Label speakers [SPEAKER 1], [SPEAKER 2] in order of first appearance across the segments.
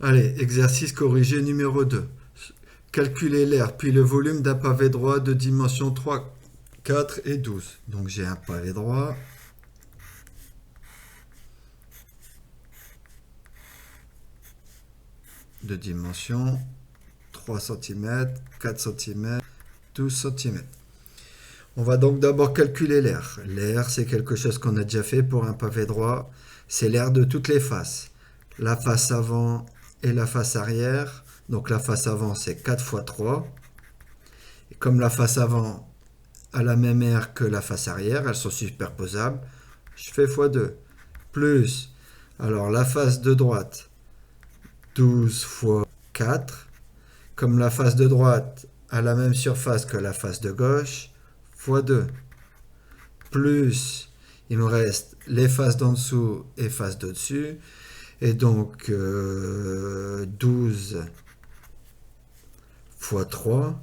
[SPEAKER 1] Allez, exercice corrigé numéro 2. Calculer l'aire puis le volume d'un pavé droit de dimension 3, 4 et 12. Donc j'ai un pavé droit. De dimension 3 cm, 4 cm, 12 cm. On va donc d'abord calculer l'aire. L'aire, c'est quelque chose qu'on a déjà fait pour un pavé droit. C'est l'aire de toutes les faces. La face avant et la face arrière. Donc la face avant, c'est 4 fois 3. Et comme la face avant a la même aire que la face arrière, elles sont superposables, je fais fois 2. Plus, alors la face de droite, 12 fois 4. Comme la face de droite a la même surface que la face de gauche, fois 2. Plus, il me reste les faces d'en dessous et faces d'au-dessus. Et donc 12 fois 3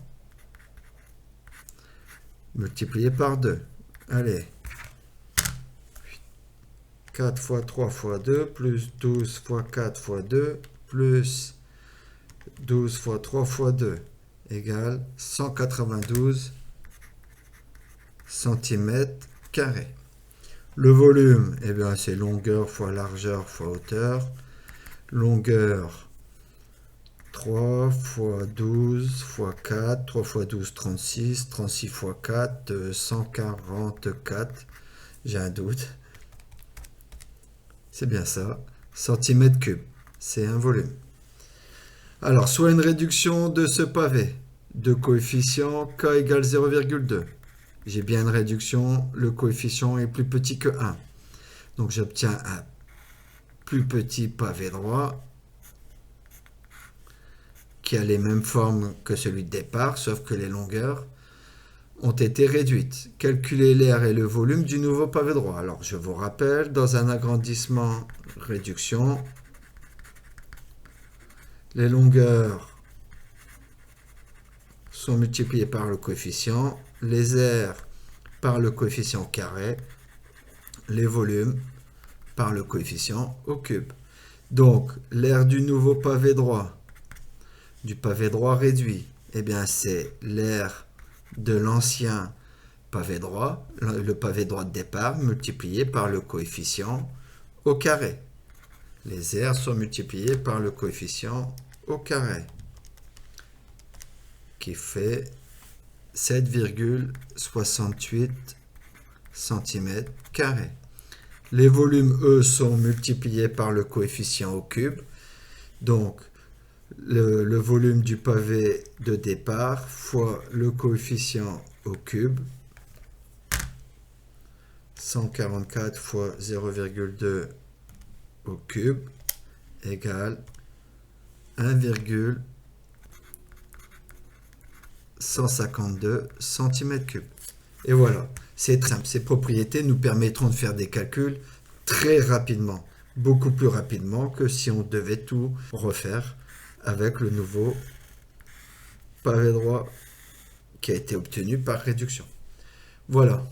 [SPEAKER 1] multiplié par 2. Allez, 4 fois 3 fois 2 plus 12 fois 4 fois 2 plus 12 fois 3 fois 2 égale 192 cm². Le volume, eh bien, c'est longueur fois largeur fois hauteur. Longueur 3 fois 12 fois 4, 3 fois 12, 36, 36 fois 4, 144. J'ai un doute. C'est bien ça. Centimètre cube. C'est un volume. Alors, soit une réduction de ce pavé de coefficient k égale 0,2. J'ai bien une réduction, le coefficient est plus petit que 1. Donc j'obtiens un plus petit pavé droit qui a les mêmes formes que celui de départ, sauf que les longueurs ont été réduites. Calculer l'aire et le volume du nouveau pavé droit. Alors je vous rappelle, dans un agrandissement, réduction, les longueurs sont multipliées par le coefficient, les aires par le coefficient carré, les volumes par le coefficient au cube. Donc l'aire du nouveau pavé droit, du pavé droit réduit, eh bien c'est l'aire de l'ancien pavé droit, le pavé droit de départ multiplié par le coefficient au carré. Les aires sont multipliées par le coefficient au carré, qui fait 7,68 cm². Les volumes, eux, sont multipliés par le coefficient au cube. Donc, le volume du pavé de départ fois le coefficient au cube. 144 fois 0,2 au cube égale 1,152 cm3. Et voilà, c'est très simple. Ces propriétés nous permettront de faire des calculs très rapidement, beaucoup plus rapidement que si on devait tout refaire avec le nouveau pavé droit qui a été obtenu par réduction. Voilà.